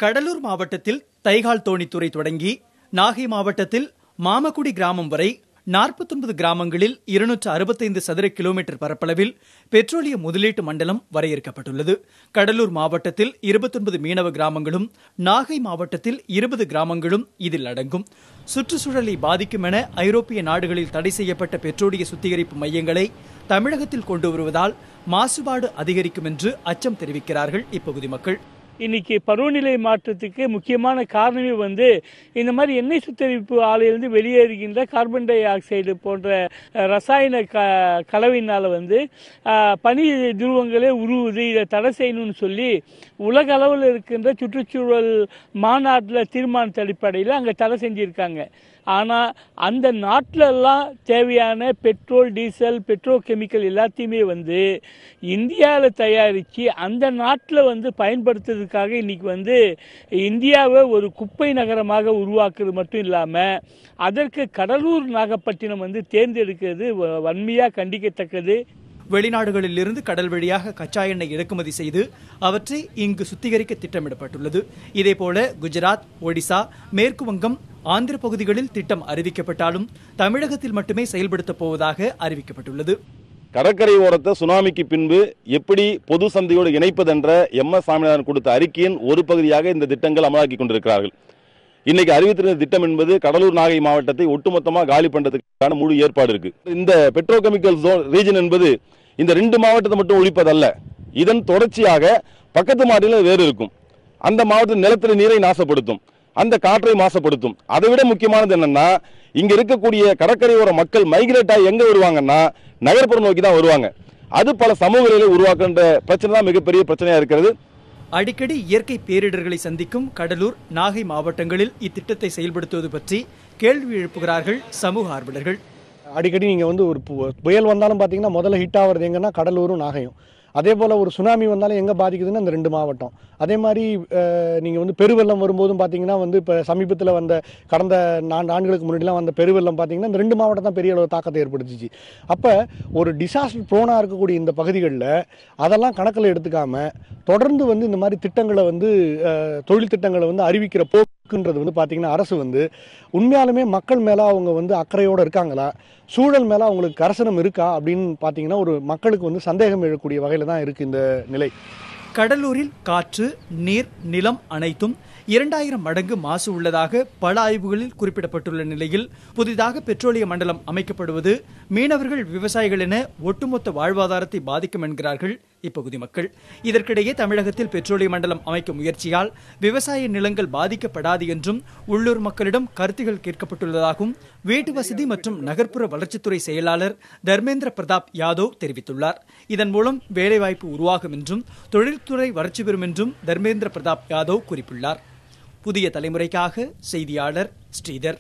கடலூர் மாவட்டத்தில் தைகால் தோணித்துறை தொடங்கி நாகை மாவட்டத்தில் மாமக்குடி கிராமம் வரை 49 கிராமங்களில் 265 சதுர கிலோமீட்டர் பரப்பளவில் பெட்ரோலிய முதலீட்டு மண்டலம் வரையறுக்கப்பட்டுள்ளது. கடலூர் மாவட்டத்தில் 29 மீனவ கிராமங்களும் நாகை மாவட்டத்தில் 20 கிராமங்களும் இதில் அடங்கும். சுற்றுச்சூழலை பாதிக்கும் என ஐரோப்பிய நாடுகளில் தடை செய்யப்பட்ட பெட்ரோலிய சுத்திகரிப்பு மையங்களை தமிழகத்தில் கொண்டு வருவதால் மாசுபாடு அதிகரிக்கும் என்று அச்சம் தெரிவிக்கிறார்கள் இப்பகுதி மக்கள். இன்னைக்கு பருவநிலை மாற்றத்துக்கு முக்கியமான காரணமே இந்த மாதிரி எண்ணெய் சுத்திகரிப்பு ஆலையிலிருந்து வெளியேறுகின்ற கார்பன் டை ஆக்சைடு போன்ற ரசாயன கலவையினால பனி துருவங்களே உருவுது. இதை தடை செய்யணும்னு சொல்லி உலக அளவில் இருக்கின்ற சுற்றுச்சூழல் மாநாட்டில் தீர்மானத்த அடிப்படையில் அங்கே தடை செஞ்சிருக்காங்க. ஆனால் அந்த நாட்டிலெல்லாம் தேவையான பெட்ரோல், டீசல், பெட்ரோ கெமிக்கல் எல்லாத்தையுமே இந்தியாவில் தயாரித்து அந்த நாட்டில் பயன்படுத்துறதுக்காக இன்னைக்கு இந்தியாவை ஒரு குப்பை நகரமாக உருவாக்குறது மட்டும் இல்லாமல் அதற்கு கடலூர் நாகப்பட்டினம் தேர்ந்தெடுக்கிறது வன்மையாக கண்டிக்கத்தக்கது. வெளிநாடுகளில் இருந்து கடல் வழியாக கச்சா எண்ணெய் இறக்குமதி செய்து அவற்றை இங்கு சுத்திகரிக்க திட்டமிடப்பட்டுள்ளது. இதேபோல குஜராத், ஒடிசா, மேற்கு வங்கம், ஆந்திர பகுதிகளில் திட்டம் அறிவிக்கப்பட்டாலும் தமிழகத்தில் மட்டுமே செயல்படுத்தப் போவதாக அறிவிக்கப்பட்டுள்ளது. கடற்கரை ஓரத்தை சுனாமிக்கு பின்பு எப்படி பொது சந்தையோடு இணைப்பதென்ற எம்.எஸ். சாமிநாதன் கொடுத்த அறிக்கையின் ஒரு பகுதியாக இந்த திட்டங்கள் அமலாக்கி கொண்டிருக்கிறார்கள். இன்னைக்கு அறிவித்திருந்த திட்டம் என்பது கடலூர் நாகை மாவட்டத்தை ஒட்டுமொத்தமாக காலி பண்றதுக்கான முழு ஏற்பாடு இருக்கு. இந்த பெட்ரோகெமிக்கல் ரீஜன் என்பது இந்த 2 மாவட்டத்தை மட்டும் ஒழிப்பதல்ல, இதன் தொடர்ச்சியாக பக்கத்து மாவட்டத்தில் வேறு இருக்கும். அந்த மாவட்டத்தில் நிலத்தடி நீரை நாசப்படுத்தும், அந்த காற்றை மாசுபடுத்தும். அதை விட முக்கியமானது என்னன்னா, இங்க இருக்கக்கூடிய கடற்கரையோர மக்கள் மைக்ரேட் ஆகி எங்க வருவாங்கன்னா நகர்ப்புறம் நோக்கி தான் வருவாங்க. அது பல சமூகங்களை உருவாக்குன்ற பிரச்சனை தான் மிகப்பெரிய பிரச்சனையா இருக்கிறது. அடிக்கடி இயற்கை பேரிடர்களை சந்திக்கும் கடலூர், நாகை மாவட்டங்களில் இத்திட்டத்தை செயல்படுத்துவது பற்றி கேள்வி எழுப்புகிறார்கள் சமூக ஆர்வலர்கள். அடிக்கடி நீங்கள் ஒரு புயல் வந்தாலும் பார்த்தீங்கன்னா முதல்ல ஹிட் ஆகிறது எங்கன்னா கடலூரும் நாகையும். அதே போல் ஒரு சுனாமி வந்தாலும் எங்கே பாதிக்குதுன்னா இந்த 2 மாவட்டம். அதே மாதிரி நீங்கள் பெருவெள்ளம் வரும்போதும் பார்த்தீங்கன்னா இப்போ சமீபத்தில் கடந்த 4 ஆண்டுகளுக்கு முன்னாடிலாம் வந்த பெருவெள்ளம் பார்த்தீங்கன்னா இந்த 2 மாவட்டம் தான் பெரிய அளவு தாக்கத்தை ஏற்படுத்திச்சு. அப்போ ஒரு டிசாஸ்டர் ப்ரோனாக இருக்கக்கூடிய இந்த பகுதிகளில் அதெல்லாம் கணக்கில் எடுத்துக்காமல் தொடர்ந்து இந்த மாதிரி திட்டங்களை தொழில் திட்டங்களை அறிவிக்கிற போக்குன்றது பார்த்தீங்கன்னா அரசு உண்மையாலுமே மக்கள் மேலே அவங்க அக்கறையோடு இருக்காங்களா, சூழல் மேலே அவங்களுக்கு கரசனம் இருக்கா அப்படின்னு பார்த்தீங்கன்னா ஒரு மக்களுக்கு சந்தேகம் எழக்கூடிய வகையில் தான் இருக்குது இந்த நிலை. கடலூரில் காற்று, நீர், நிலம் அனைத்தும் 2000 மடங்கு மாசு உள்ளதாக பல ஆய்வுகளில் குறிப்பிடப்பட்டுள்ள நிலையில் புதிதாக பெட்ரோலிய மண்டலம் அமைக்கப்படுவது மீனவர்கள், விவசாயிகள் என ஒட்டுமொத்த வாழ்வாதாரத்தை பாதிக்கும் என்கிறார்கள் இப்பகுதி மக்கள். இதற்கிடையே தமிழகத்தில் பெட்ரோலிய மண்டலம் அமைக்கும் முயற்சியால் விவசாய நிலங்கள் பாதிக்கப்படாது என்றும் உள்ளூர் மக்களிடம் கருத்துகள் கேட்கப்பட்டுள்ளதாகவும் வீட்டு வசதி மற்றும் நகர்ப்புற வளர்ச்சித்துறை செயலாளர் தர்மேந்திர பிரதாப் யாதவ் தெரிவித்துள்ளார். இதன் மூலம் வேலைவாய்ப்பு உருவாகும் என்றும் தொழில்துறை வளர்ச்சி பெறும் என்றும் தர்மேந்திர பிரதாப் யாதவ் குறிப்பிட்டுள்ளார். புதிய தலைமுறைக்காக செய்தியாளர் ஸ்ரீதர்.